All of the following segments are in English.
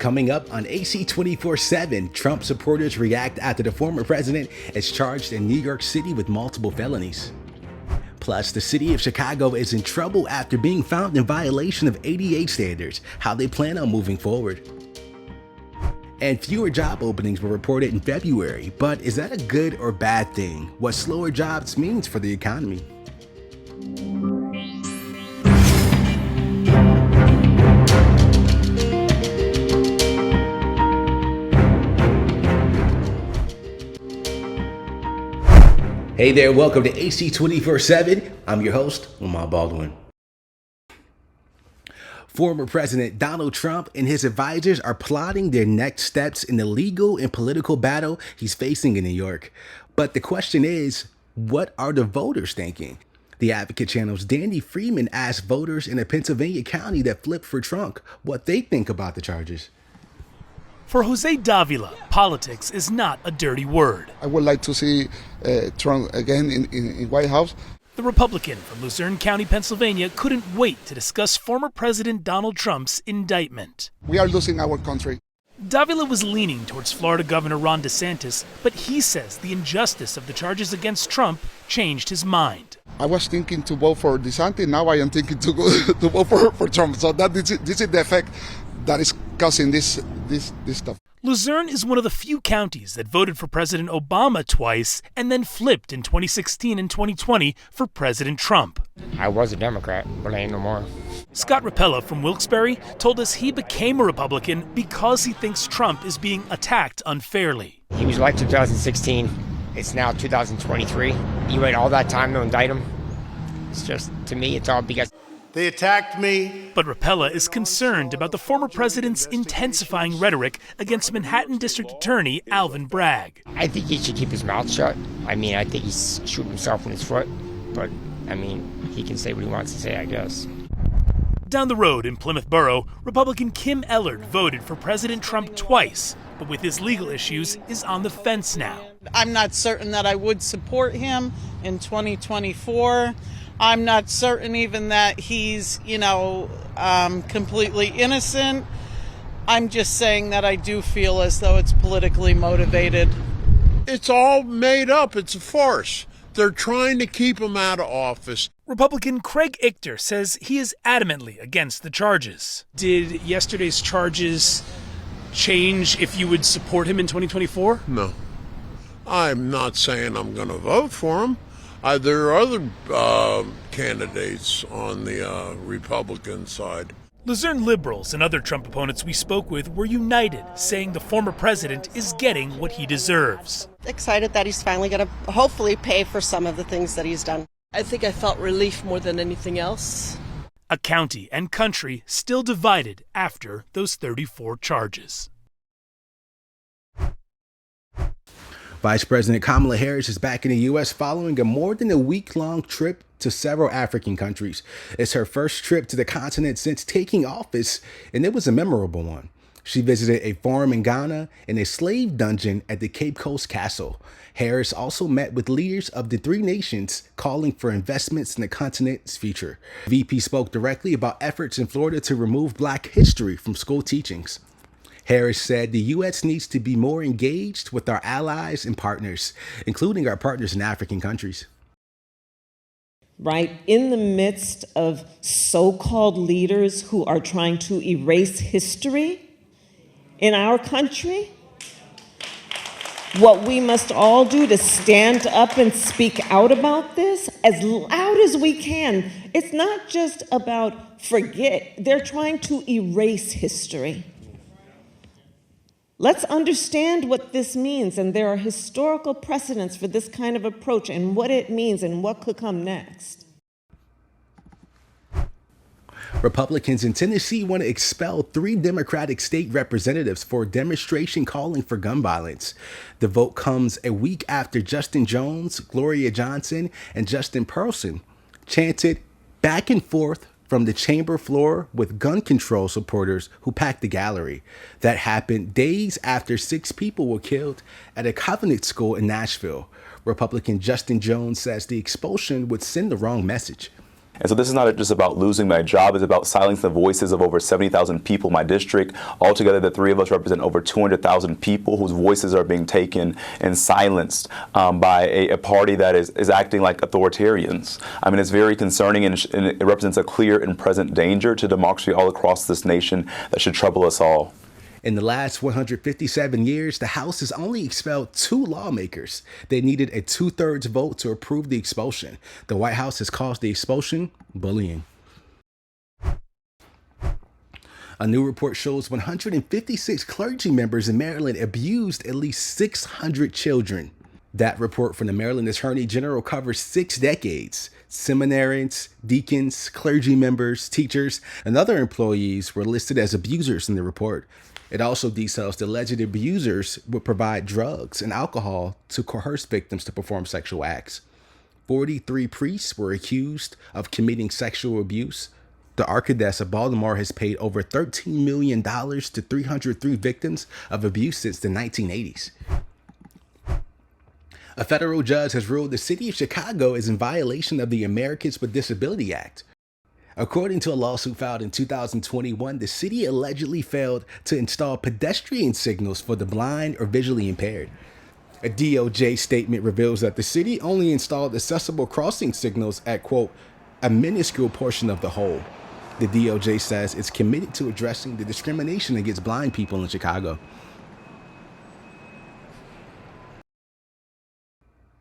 Coming up on AC 24/7, Trump supporters react after the former president is charged in New York City with multiple felonies. Plus, the city of Chicago is in trouble after being found in violation of ADA standards, how they plan on moving forward. And fewer job openings were reported in February, but is that a good or bad thing? What slower jobs means for the economy? Hey there, welcome to AC 24/7. I'm your host, Lamar Baldwin. Former President Donald Trump and his advisors are plotting their next steps in the legal and political battle he's facing in New York. But the question is, what are the voters thinking? The Advocate Channel's Danny Freeman asked voters in a Pennsylvania county that flipped for Trump what they think about the charges. For Jose Davila, politics is not a dirty word. I would like to see Trump again in White House. The Republican from Luzerne County, Pennsylvania, couldn't wait to discuss former President Donald Trump's indictment. We are losing our country. Davila was leaning towards Florida Governor Ron DeSantis, but he says the injustice of the charges against Trump changed his mind. I was thinking to vote for DeSantis. Now I am thinking to vote for Trump. So this is the effect that is causing this stuff. Luzerne is one of the few counties that voted for President Obama twice and then flipped in 2016 and 2020 for President Trump. I was a Democrat, but I ain't no more. Scott Rapella from Wilkes-Barre told us he became a Republican because he thinks Trump is being attacked unfairly. He was elected 2016. It's now 2023. You wait all that time to indict him? It's just, to me, it's all because they attacked me. But Rapella is concerned about the former president's intensifying rhetoric against Manhattan District Attorney Alvin Bragg. I think he should keep his mouth shut. I think he's shooting himself in his foot. But, he can say what he wants to say, I guess. Down the road in Plymouth Borough, Republican Kim Ellard voted for President Trump twice, but with his legal issues is on the fence now. I'm not certain that I would support him in 2024. I'm not certain even that he's, completely innocent. I'm just saying that I do feel as though it's politically motivated. It's all made up. It's a farce. They're trying to keep him out of office. Republican Craig Ichter says he is adamantly against the charges. Did yesterday's charges change if you would support him in 2024? No. I'm not saying I'm going to vote for him. There are other candidates on the Republican side. Luzerne liberals and other Trump opponents we spoke with were united, saying the former president is getting what he deserves. Excited that he's finally going to hopefully pay for some of the things that he's done. I think I felt relief more than anything else. A county and country still divided after those 34 charges. Vice President Kamala Harris is back in the U.S. following a more than a week-long trip to several African countries. It's her first trip to the continent since taking office, and it was a memorable one. She visited a farm in Ghana and a slave dungeon at the Cape Coast Castle. Harris also met with leaders of the three nations calling for investments in the continent's future. VP spoke directly about efforts in Florida to remove Black history from school teachings. Harris said the U.S. needs to be more engaged with our allies and partners, including our partners in African countries. Right? In the midst of so-called leaders who are trying to erase history in our country, what we must all do to stand up and speak out about this as loud as we can. It's not just about forget. They're trying to erase history. Let's understand what this means, and there are historical precedents for this kind of approach and what it means and what could come next. Republicans in Tennessee want to expel 3 Democratic state representatives for a demonstration calling for gun violence. The vote comes a week after Justin Jones, Gloria Johnson, and Justin Pearlson chanted back and forth from the chamber floor with gun control supporters who packed the gallery. That happened days after 6 people were killed at a Covenant school in Nashville. Republican Justin Jones says the expulsion would send the wrong message. And so this is not just about losing my job, it's about silencing the voices of over 70,000 people in my district. Altogether, the three of us represent over 200,000 people whose voices are being taken and silenced by a party that is acting like authoritarians. I mean, it's very concerning, and it represents a clear and present danger to democracy all across this nation that should trouble us all. In the last 157 years, the House has only expelled 2 lawmakers. They needed a 2/3 vote to approve the expulsion. The White House has called the expulsion bullying. A new report shows 156 clergy members in Maryland abused at least 600 children. That report from the Maryland Attorney General covers 6 decades. Seminarians, deacons, clergy members, teachers, and other employees were listed as abusers in the report. It also details the alleged abusers would provide drugs and alcohol to coerce victims to perform sexual acts. 43 priests were accused of committing sexual abuse. The Archdiocese of Baltimore has paid over $13 million to 303 victims of abuse since the 1980s. A federal judge has ruled the city of Chicago is in violation of the Americans with Disability Act. According to a lawsuit filed in 2021, the city allegedly failed to install pedestrian signals for the blind or visually impaired. A DOJ statement reveals that the city only installed accessible crossing signals at, quote, a minuscule portion of the whole. The DOJ says it's committed to addressing the discrimination against blind people in Chicago.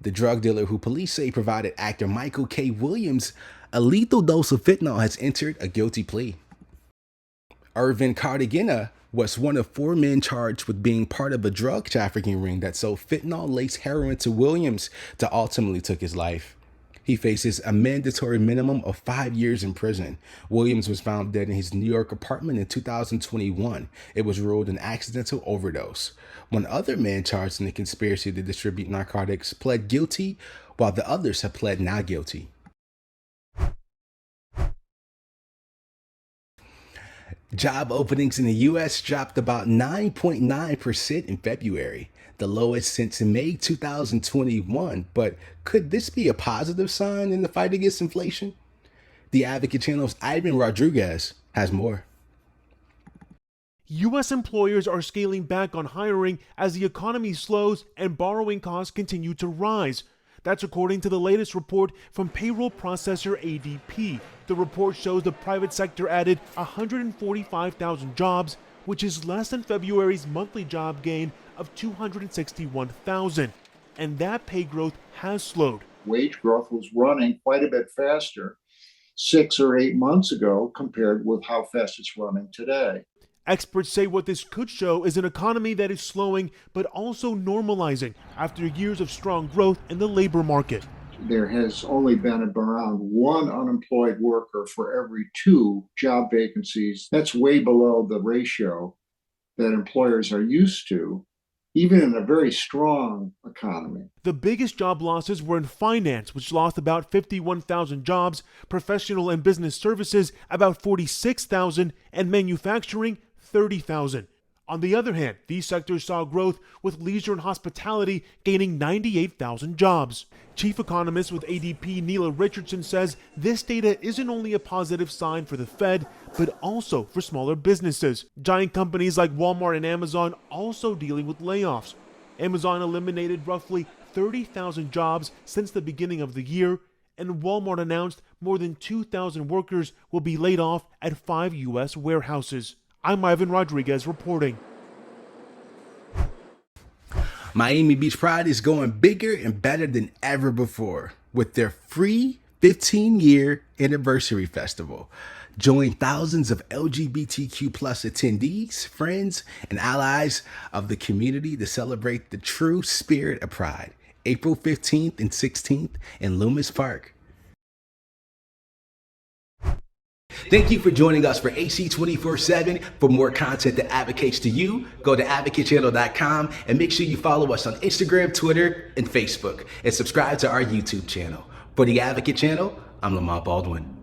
The drug dealer who police say provided actor Michael K. Williams a lethal dose of fentanyl has entered a guilty plea. Irvin Cartagena was one of 4 men charged with being part of a drug trafficking ring that sold fentanyl-laced heroin to Williams that ultimately took his life. He faces a mandatory minimum of 5 years in prison. Williams was found dead in his New York apartment in 2021. It was ruled an accidental overdose. One other man charged in the conspiracy to distribute narcotics pled guilty, while the others have pled not guilty. Job openings in the U.S. dropped about 9.9% in February, the lowest since May 2021. But could this be a positive sign in the fight against inflation? The Advocate Channel's Ivan Rodriguez has more. U.S. employers are scaling back on hiring as the economy slows and borrowing costs continue to rise. That's according to the latest report from payroll processor ADP. The report shows the private sector added 145,000 jobs, which is less than February's monthly job gain of 261,000. And that pay growth has slowed. Wage growth was running quite a bit faster 6 or 8 months ago compared with how fast it's running today. Experts say what this could show is an economy that is slowing but also normalizing after years of strong growth in the labor market. There has only been around 1 unemployed worker for every 2 job vacancies. That's way below the ratio that employers are used to, even in a very strong economy. The biggest job losses were in finance, which lost about 51,000 jobs, professional and business services about 46,000, and manufacturing 30,000. On the other hand, these sectors saw growth, with leisure and hospitality gaining 98,000 jobs. Chief economist with ADP Neela Richardson says this data isn't only a positive sign for the Fed, but also for smaller businesses. Giant companies like Walmart and Amazon also dealing with layoffs. Amazon eliminated roughly 30,000 jobs since the beginning of the year, and Walmart announced more than 2,000 workers will be laid off at 5 U.S. warehouses. I'm Ivan Rodriguez reporting. Miami Beach Pride is going bigger and better than ever before with their free 15-year anniversary festival. Join thousands of LGBTQ plus attendees, friends, and allies of the community to celebrate the true spirit of Pride. April 15th and 16th in Loomis Park. Thank you for joining us for AC 24/7. For more content that advocates to you, go to advocatechannel.com and make sure you follow us on Instagram, Twitter, and Facebook, and subscribe to our YouTube channel. For the Advocate Channel, I'm Lamont Baldwin.